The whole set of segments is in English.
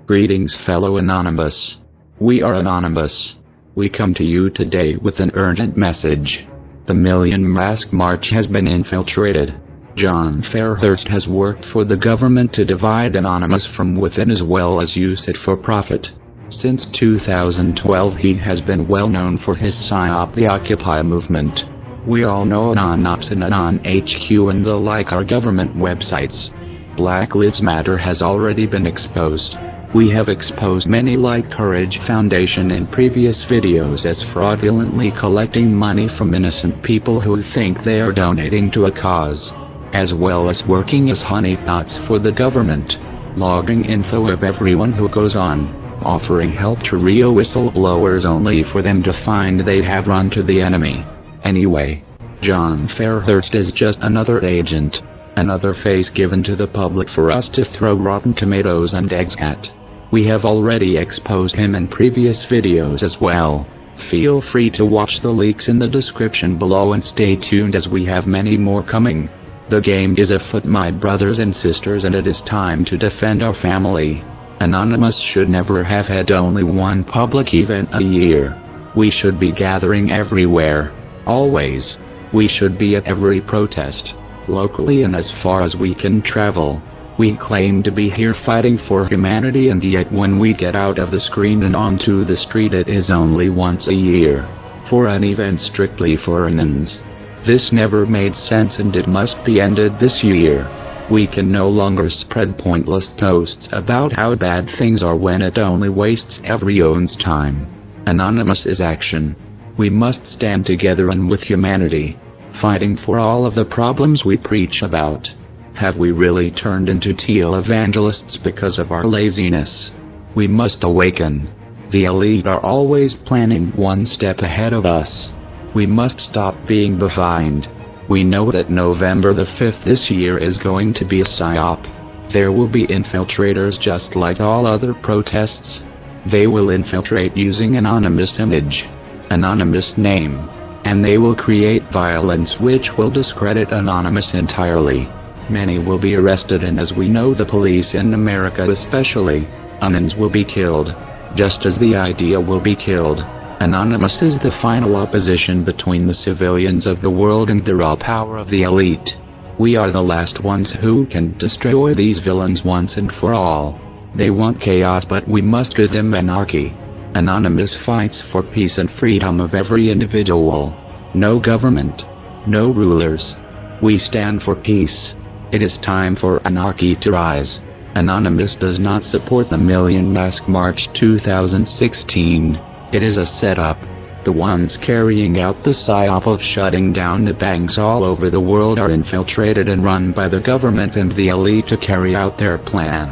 Greetings, fellow Anonymous. We are Anonymous. We come to you today with an urgent message. The Million Mask March has been infiltrated. John Fairhurst has worked for the government to divide Anonymous from within as well as use it for profit. Since 2012 he has been well known for his PSYOP, the Occupy movement. We all know Anons and AnonHQ and the like are government websites. Black Lives Matter has already been exposed. We have exposed many like Courage Foundation in previous videos as fraudulently collecting money from innocent people who think they are donating to a cause, as well as working as honeypots for the government, logging info of everyone who goes on, offering help to real whistleblowers only for them to find they have run to the enemy. Anyway, John Fairhurst is just another agent, another face given to the public for us to throw rotten tomatoes and eggs at. We have already exposed him in previous videos as well. Feel free to watch the leaks in the description below and stay tuned as we have many more coming. The game is afoot, my brothers and sisters, and it is time to defend our family. Anonymous should never have had only one public event a year. We should be gathering everywhere, always. We should be at every protest, locally and as far as we can travel. We claim to be here fighting for humanity, and yet when we get out of the screen and onto the street it is only once a year, for an event strictly for Anons. This never made sense and it must be ended this year. We can no longer spread pointless posts about how bad things are when it only wastes everyone's time. Anonymous is action. We must stand together and with humanity, fighting for all of the problems we preach about. Have we really turned into teal evangelists because of our laziness? We must awaken. The elite are always planning one step ahead of us. We must stop being behind. We know that November the 5th this year is going to be a PSYOP. There will be infiltrators just like all other protests. They will infiltrate using anonymous image, anonymous name, and they will create violence which will discredit Anonymous entirely. Many will be arrested, and as we know, the police in America especially, Anons will be killed, just as the idea will be killed. Anonymous is the final opposition between the civilians of the world and the raw power of the elite. We are the last ones who can destroy these villains once and for all. They want chaos, but we must give them anarchy. Anonymous fights for peace and freedom of every individual. No government, no rulers. We stand for peace. It is time for anarchy to rise. Anonymous does not support the Million Mask March 2016. It is a setup. The ones carrying out the PSYOP of shutting down the banks all over the world are infiltrated and run by the government and the elite to carry out their plan.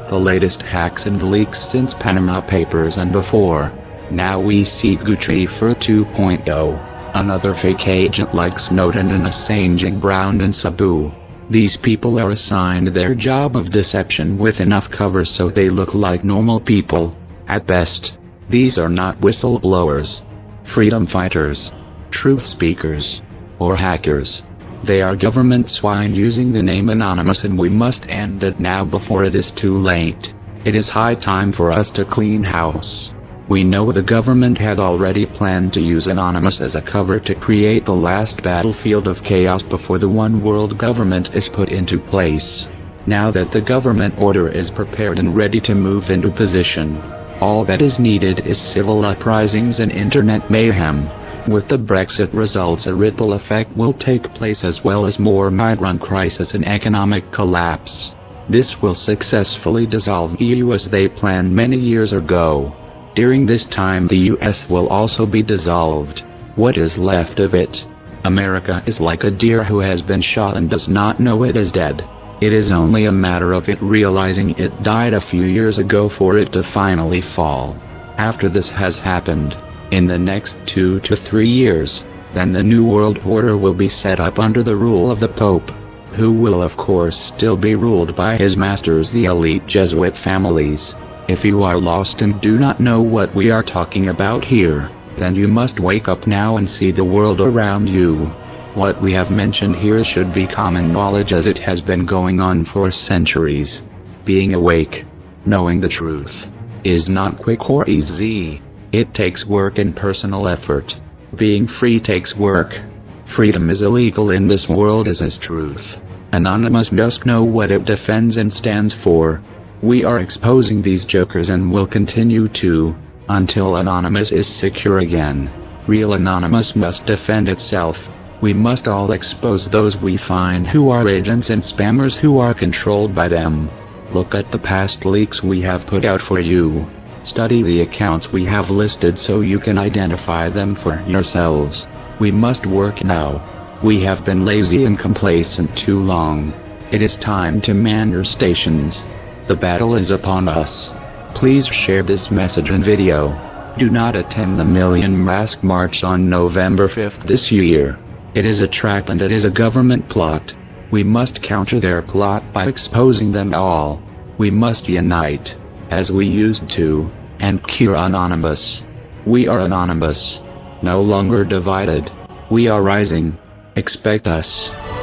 The latest hacks and leaks since Panama Papers and before. Now we see Gucci for 2.0. Another fake agent like Snowden and Assange, Brown and Sabu. These people are assigned their job of deception with enough cover so they look like normal people. At best, these are not whistleblowers, freedom fighters, truth speakers, or hackers. They are government swine using the name Anonymous, and we must end it now before it is too late. It is high time for us to clean house. We know the government had already planned to use Anonymous as a cover to create the last battlefield of chaos before the one world government is put into place. Now that the government order is prepared and ready to move into position, all that is needed is civil uprisings and internet mayhem. With the Brexit results, a ripple effect will take place, as well as more migrant crisis and economic collapse. This will successfully dissolve EU as they planned many years ago. During this time the US will also be dissolved. What is left of it? America is like a deer who has been shot and does not know it is dead. It is only a matter of it realizing it died a few years ago for it to finally fall. After this has happened, in the next 2 to 3 years, then the New World Order will be set up under the rule of the Pope, who will of course still be ruled by his masters, the elite Jesuit families. If you are lost and do not know what we are talking about here, then you must wake up now and see the world around you. What we have mentioned here should be common knowledge, as it has been going on for centuries. Being awake, knowing the truth, is not quick or easy. It takes work and personal effort. Being free takes work. Freedom is illegal in this world, as is truth. Anonymous must know what it defends and stands for. We are exposing these jokers and will continue to, until Anonymous is secure again. Real Anonymous must defend itself. We must all expose those we find who are agents and spammers who are controlled by them. Look at the past leaks we have put out for you. Study the accounts we have listed so you can identify them for yourselves. We must work now. We have been lazy and complacent too long. It is time to man your stations. The battle is upon us. Please share this message and video. Do not attend the Million Mask March on November 5th this year. It is a trap and it is a government plot. We must counter their plot by exposing them all. We must unite, as we used to, and cure Anonymous. We are Anonymous. No longer divided. We are rising. Expect us.